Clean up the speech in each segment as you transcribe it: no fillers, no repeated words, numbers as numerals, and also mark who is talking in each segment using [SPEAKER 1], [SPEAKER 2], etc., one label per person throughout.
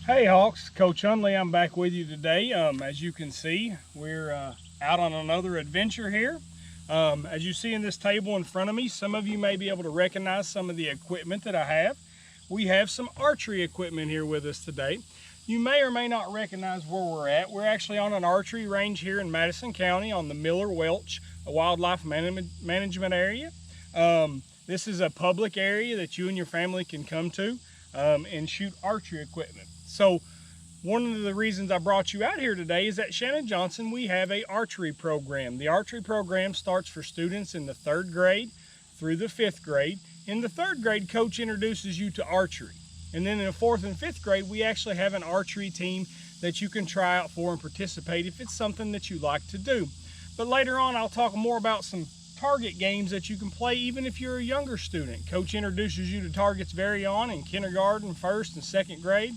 [SPEAKER 1] Hey Hawks, Coach Hunley, I'm back with you today. As you can see, we're out on another adventure here. As you see in this table in front of me, some of you may be able to recognize some of the equipment that I have. We have some archery equipment here with us today. You may or may not recognize where we're at. We're actually on an archery range here in Madison County on the Miller-Welch Wildlife Management Area. This is a public area that you and your family can come to and shoot archery equipment. So one of the reasons I brought you out here today is at Shannon Johnson we have an archery program. The archery program starts for students in the 3rd grade through the 5th grade. In the 3rd grade, Coach introduces you to archery. And then in the 4th and 5th grade, we actually have an archery team that you can try out for and participate if it's something that you like to do. But later on, I'll talk more about some target games that you can play even if you're a younger student. Coach introduces you to targets very on in kindergarten, 1st and 2nd grade.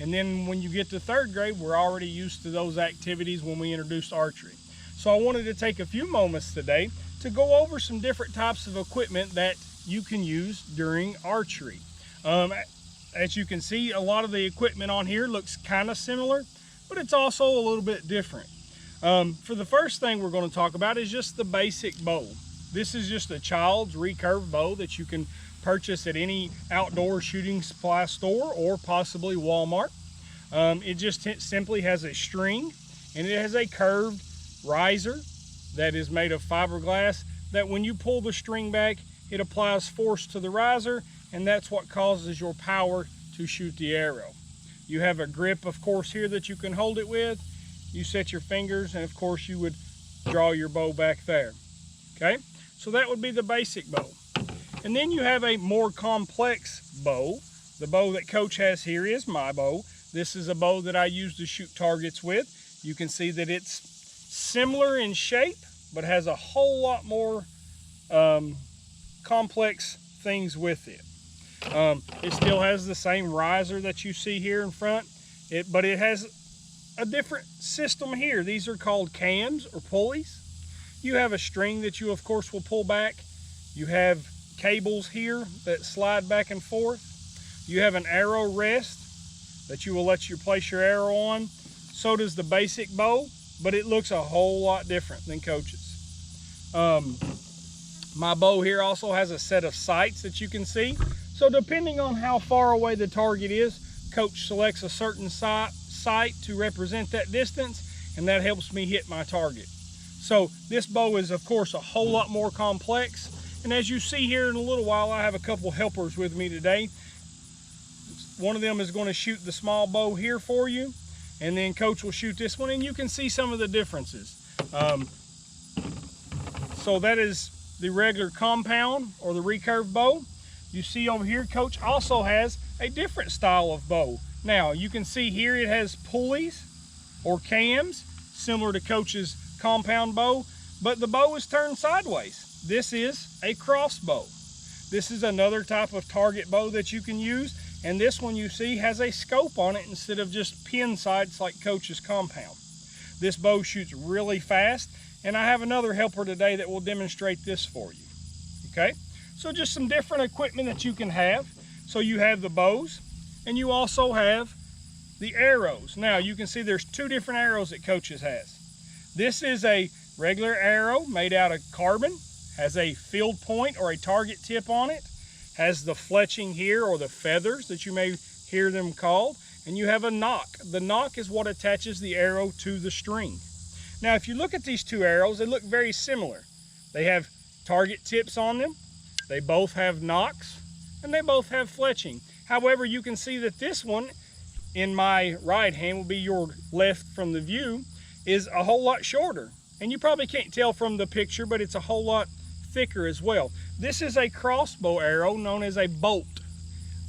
[SPEAKER 1] And then when you get to 3rd grade, we're already used to those activities when we introduced archery. So I wanted to take a few moments today to go over some different types of equipment that you can use during archery. As you can see, a lot of the equipment on here looks kind of similar, but it's also a little bit different. For the first thing we're going to talk about is just the basic bow. This is just a child's recurve bow that you can purchase at any outdoor shooting supply store or possibly Walmart. It just simply has a string and it has a curved riser that is made of fiberglass that when you pull the string back, it applies force to the riser, and that's what causes your power to shoot the arrow. You have a grip, of course, here that you can hold it with. You set your fingers, and of course you would draw your bow back there. Okay, so that would be the basic bow. And then you have a more complex bow. The bow that Coach has here is my bow. This is a bow that I use to shoot targets with. You can see that it's similar in shape, but has a whole lot more complex things with it. It still has the same riser that you see here in front, but it has a different system here. These are called cams or pulleys. You have a string that you of course will pull back. You have cables here that slide back and forth. You have an arrow rest that you will let you place your arrow on. So does the basic bow, but it looks a whole lot different than Coach's. My bow here also has a set of sights that you can see. So depending on how far away the target is, Coach selects a certain sight to represent that distance, and that helps me hit my target. So this bow is of course a whole lot more complex. And as you see here in a little while, I have a couple helpers with me today. One of them is going to shoot the small bow here for you, and then Coach will shoot this one, and you can see some of the differences. So that is the regular compound or the recurve bow. You see over here, Coach also has a different style of bow. Now you can see here it has pulleys or cams, similar to Coach's compound bow, but the bow is turned sideways. This is a crossbow. This is another type of target bow that you can use, and this one you see has a scope on it instead of just pin sights like Coach's compound. This bow shoots really fast, and I have another helper today that will demonstrate this for you. Okay, so just some different equipment that you can have. So you have the bows, and you also have the arrows. Now you can see there's 2 different arrows that Coach's has. This is a regular arrow made out of carbon, has a field point or a target tip on it, has the fletching here or the feathers that you may hear them called, and you have a nock. The nock is what attaches the arrow to the string. Now if you look at these 2 arrows, they look very similar. They have target tips on them, they both have nocks, and they both have fletching. However, you can see that this one in my right hand, will be your left from the view, is a whole lot shorter. And you probably can't tell from the picture, but it's a whole lot thicker as well. This is a crossbow arrow known as a bolt.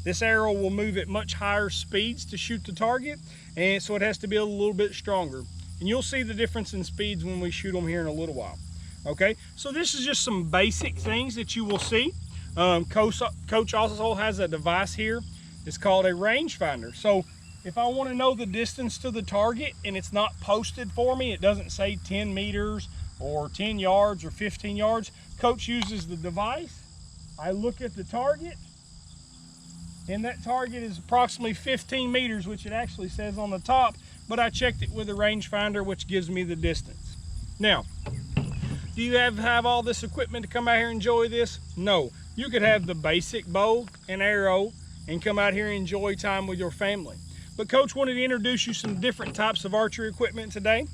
[SPEAKER 1] This arrow will move at much higher speeds to shoot the target, and so it has to be a little bit stronger. And you'll see the difference in speeds when we shoot them here in a little while. Okay, so this is just some basic things that you will see. Coach also has a device here. It's called a rangefinder. So if I want to know the distance to the target and it's not posted for me, it doesn't say 10 meters or 10 yards or 15 yards, Coach uses the device. I look at the target and that target is approximately 15 meters, which it actually says on the top, but I checked it with a rangefinder, which gives me the distance. Now, do you have all this equipment to come out here and enjoy this? No. You could have the basic bow and arrow and come out here and enjoy time with your family. But Coach wanted to introduce you some different types of archery equipment today.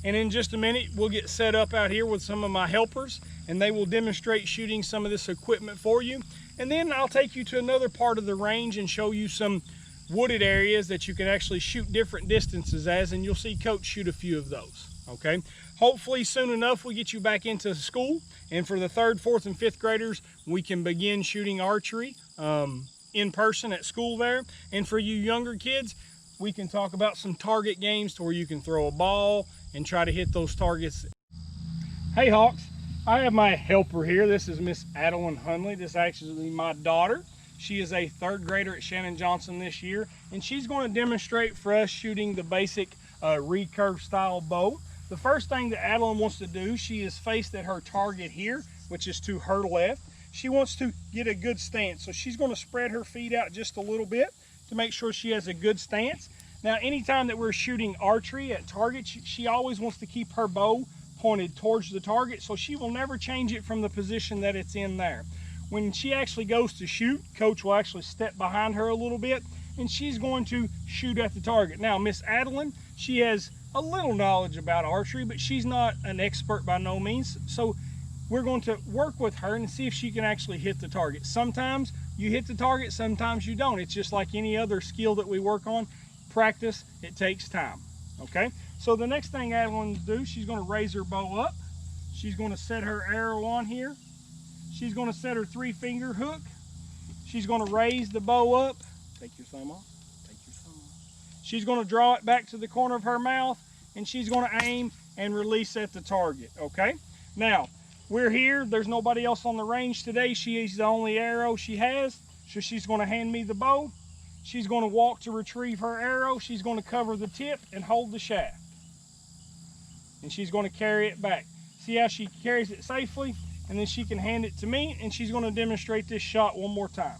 [SPEAKER 1] And in just a minute, we'll get set up out here with some of my helpers, and they will demonstrate shooting some of this equipment for you. And then I'll take you to another part of the range and show you some wooded areas that you can actually shoot different distances as, and you'll see Coach shoot a few of those, okay? Hopefully soon enough we'll get you back into school, and for the 3rd, 4th, and 5th graders, we can begin shooting archery in person at school there. And for you younger kids, we can talk about some target games to where you can throw a ball and try to hit those targets. Hey Hawks, I have my helper here. This is Miss Adeline Hunley. This is actually my daughter. She is a 3rd grader at Shannon Johnson this year, and she's going to demonstrate for us shooting the basic recurve style bow. The first thing that Adeline wants to do, she is faced at her target here, which is to her left. She wants to get a good stance, so she's going to spread her feet out just a little bit to make sure she has a good stance. Now, anytime that we're shooting archery at targets, she always wants to keep her bow pointed towards the target, so she will never change it from the position that it's in there. When she actually goes to shoot, Coach will actually step behind her a little bit, and she's going to shoot at the target. Now, Miss Adeline, she has a little knowledge about archery, but she's not an expert by no means, so we're going to work with her and see if she can actually hit the target. Sometimes you hit the target, sometimes you don't. It's just like any other skill that we work on. Practice, it takes time, okay? So the next thing Adeline's do, she's going to raise her bow up. She's going to set her arrow on here. She's going to set her 3-finger hook. She's going to raise the bow up. Take your thumb off. Take your thumb off. She's going to draw it back to the corner of her mouth, and she's going to aim and release at the target, okay? Now, we're here. There's nobody else on the range today. She is the only arrow she has, so she's going to hand me the bow. She's going to walk to retrieve her arrow. She's going to cover the tip and hold the shaft. And she's going to carry it back. See how she carries it safely? And then she can hand it to me, and she's going to demonstrate this shot one more time.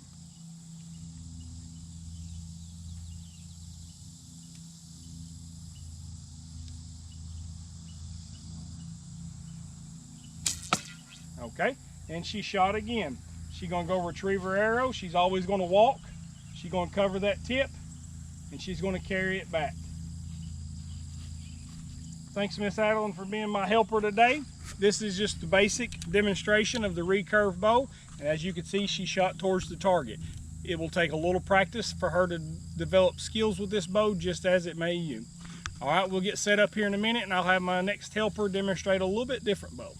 [SPEAKER 1] Okay, and she shot again. She's going to go retrieve her arrow. She's always going to walk. She's going to cover that tip, and she's going to carry it back. Thanks, Miss Adeline, for being my helper today. This is just the basic demonstration of the recurve bow, and as you can see, she shot towards the target. It will take a little practice for her to develop skills with this bow, just as it may you. All right, we'll get set up here in a minute, and I'll have my next helper demonstrate a little bit different bow.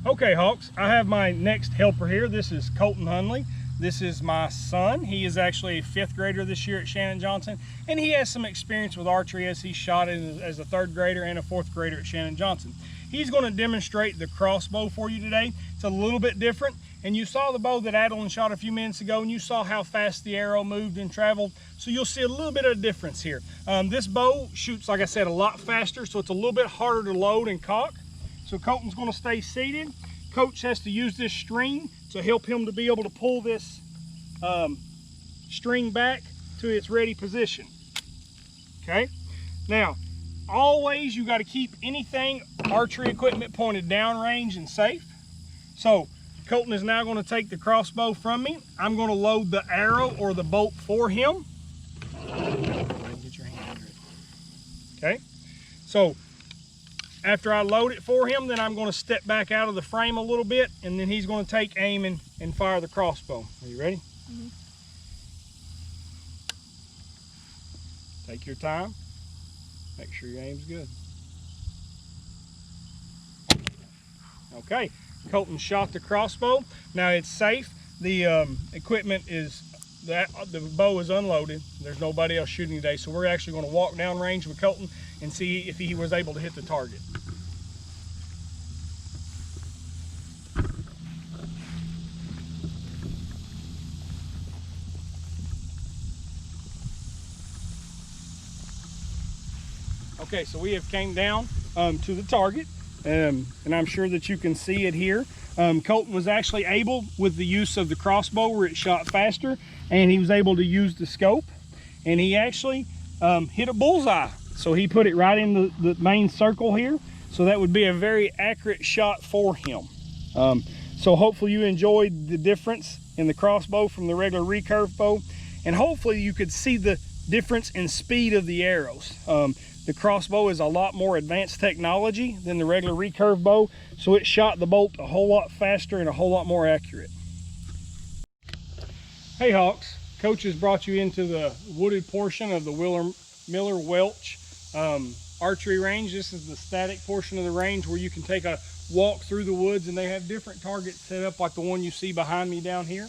[SPEAKER 1] Okay, Hawks, I have my next helper here. This is Colton Hunley. This is my son. He is actually a 5th grader this year at Shannon Johnson, and he has some experience with archery as he shot as a 3rd grader and a 4th grader at Shannon Johnson. He's going to demonstrate the crossbow for you today. It's a little bit different, and you saw the bow that Adeline shot a few minutes ago, and you saw how fast the arrow moved and traveled, so you'll see a little bit of a difference here. This bow shoots, like I said, a lot faster, so it's a little bit harder to load and cock. So Colton's going to stay seated. Coach has to use this string to help him to be able to pull this string back to its ready position. Okay, now always you got to keep anything archery equipment pointed downrange and safe. So Colton is now going to take the crossbow from me. I'm going to load the arrow or the bolt for him. Get your hand under it. Okay, so after I load it for him, then I'm going to step back out of the frame a little bit, and then he's going to take aim and fire the crossbow. Are you ready? Mm-hmm. Take your time. Make sure your aim's good. Okay, Colton shot the crossbow. Now it's safe. The equipment is, the bow is unloaded. There's nobody else shooting today, so we're actually going to walk down range with Colton and see if he was able to hit the target. Okay, so we have came down to the target. and I'm sure that you can see it here. Colton was actually able, with the use of the crossbow where it shot faster, and he was able to use the scope, and he actually hit a bullseye. So he put it right in the main circle here. So that would be a very accurate shot for him. So hopefully you enjoyed the difference in the crossbow from the regular recurve bow, and hopefully you could see the difference in speed of the arrows. The crossbow is a lot more advanced technology than the regular recurve bow, so it shot the bolt a whole lot faster and a whole lot more accurate. Hey Hawks, Coach has brought you into the wooded portion of the Miller Welch archery range. This is the static portion of the range where you can take a walk through the woods, and they have different targets set up like the one you see behind me down here.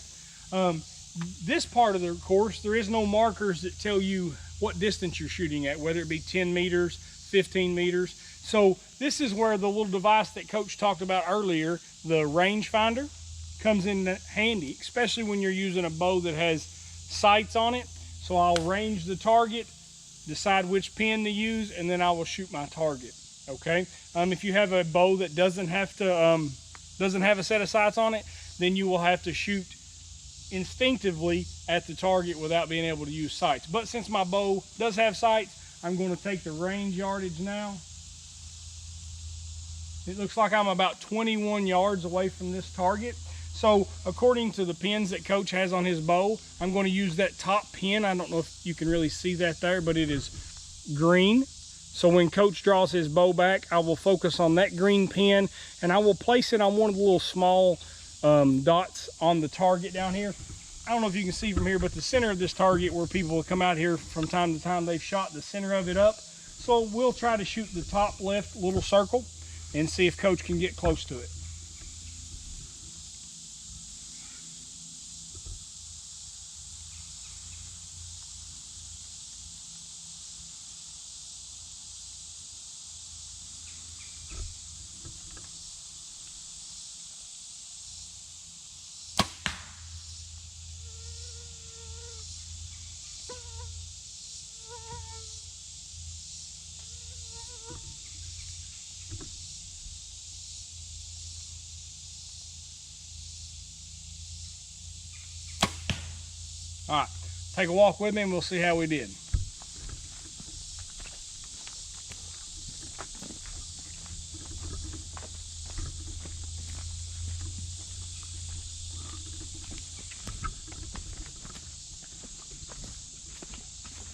[SPEAKER 1] This part of the course, there is no markers that tell you what distance you're shooting at, whether it be 10 meters, 15 meters. So this is where the little device that Coach talked about earlier, the rangefinder, comes in handy, especially when you're using a bow that has sights on it. So I'll range the target, decide which pin to use, and then I will shoot my target. Okay. If you have a bow that doesn't have a set of sights on it, then you will have to shoot instinctively at the target without being able to use sights. But since my bow does have sights, I'm going to take the range yardage now. It looks like I'm about 21 yards away from this target. So according to the pins that Coach has on his bow, I'm going to use that top pin. I don't know if you can really see that there, but it is green. So when Coach draws his bow back, I will focus on that green pin, and I will place it on one of the little small dots on the target down here. I don't know if you can see from here, but the center of this target, where people will come out here from time to time, they've shot the center of it up. So we'll try to shoot the top left little circle and see if Coach can get close to it. All right, take a walk with me and we'll see how we did.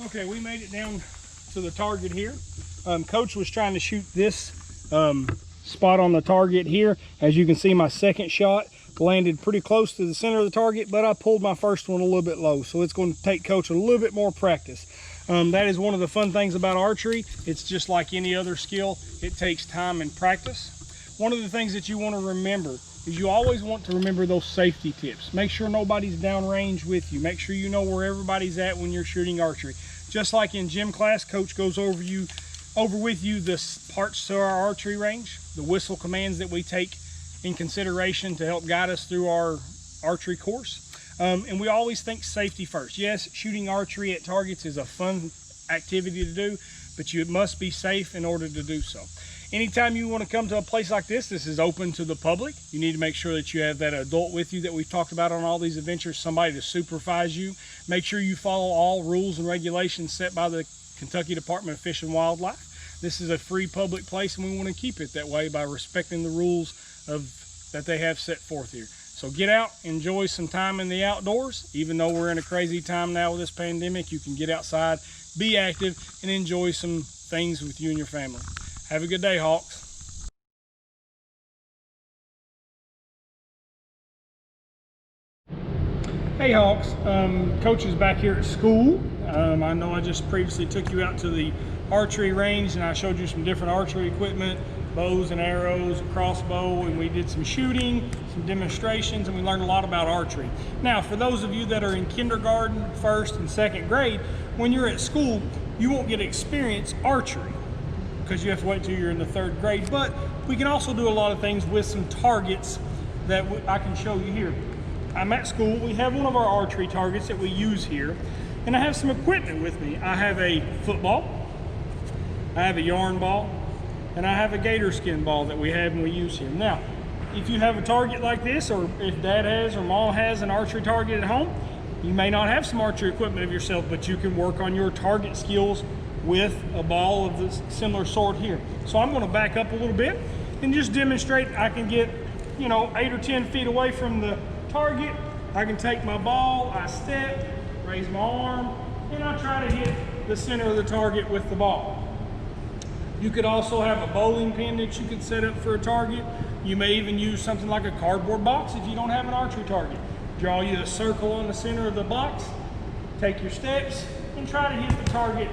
[SPEAKER 1] Okay, we made it down to the target here. Coach was trying to shoot this spot on the target here. As you can see, my second shot landed pretty close to the center of the target, but I pulled my first one a little bit low. So it's going to take Coach a little bit more practice. That is one of the fun things about archery. It's just like any other skill. It takes time and practice. One of the things that you want to remember is you always want to remember those safety tips. Make sure nobody's downrange with you. Make sure you know where everybody's at when you're shooting archery. Just like in gym class, Coach goes over with you the parts to our archery range, the whistle commands that we take in consideration to help guide us through our archery course. And we always think safety first. Yes, shooting archery at targets is a fun activity to do, but you must be safe in order to do so. Anytime you want to come to a place like this, this is open to the public. You need to make sure that you have that adult with you that we've talked about on all these adventures, somebody to supervise you. Make sure you follow all rules and regulations set by the Kentucky Department of Fish and Wildlife. This is a free public place, and we want to keep it that way by respecting the rules that they have set forth here. So get out, enjoy some time in the outdoors. Even though we're in a crazy time now with this pandemic, you can get outside, be active, and enjoy some things with you and your family. Have a good day, Hawks. Hey Hawks, Coach is back here at school. I know I just previously took you out to the archery range and I showed you some different archery equipment, bows and arrows, a crossbow, and we did some shooting, some demonstrations, and we learned a lot about archery. Now, for those of you that are in kindergarten, first and second grade, when you're at school, you won't get to experience archery because you have to wait till you're in the third grade, but we can also do a lot of things with some targets that I can show you here. I'm at school, we have one of our archery targets that we use here, and I have some equipment with me. I have a football, I have a yarn ball, and I have a gator skin ball that we have and we use here. Now, if you have a target like this, or if dad has or mom has an archery target at home, you may not have some archery equipment of yourself, but you can work on your target skills with a ball of this similar sort here. So I'm going to back up a little bit and just demonstrate I can get, you know, 8 or 10 feet away from the target. I can take my ball, I step, raise my arm, and I try to hit the center of the target with the ball. You could also have a bowling pin that you could set up for a target. You may even use something like a cardboard box if you don't have an archery target. Draw you a circle on the center of the box, take your steps, and try to hit the target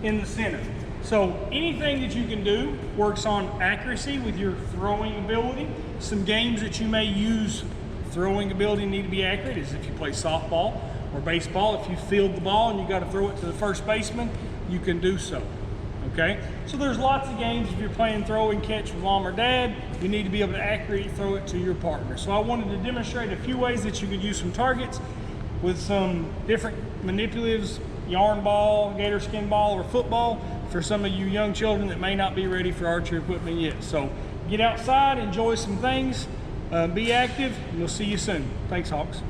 [SPEAKER 1] in the center. So anything that you can do works on accuracy with your throwing ability. Some games that you may use throwing ability need to be accurate is if you play softball or baseball. If you field the ball and you got to throw it to the first baseman, you can do so. Okay, so there's lots of games. If you're playing throw and catch with mom or dad, you need to be able to accurately throw it to your partner. So I wanted to demonstrate a few ways that you could use some targets with some different manipulatives, yarn ball, gator skin ball, or football for some of you young children that may not be ready for archery equipment yet. So get outside, enjoy some things, be active, and we'll see you soon. Thanks, Hawks.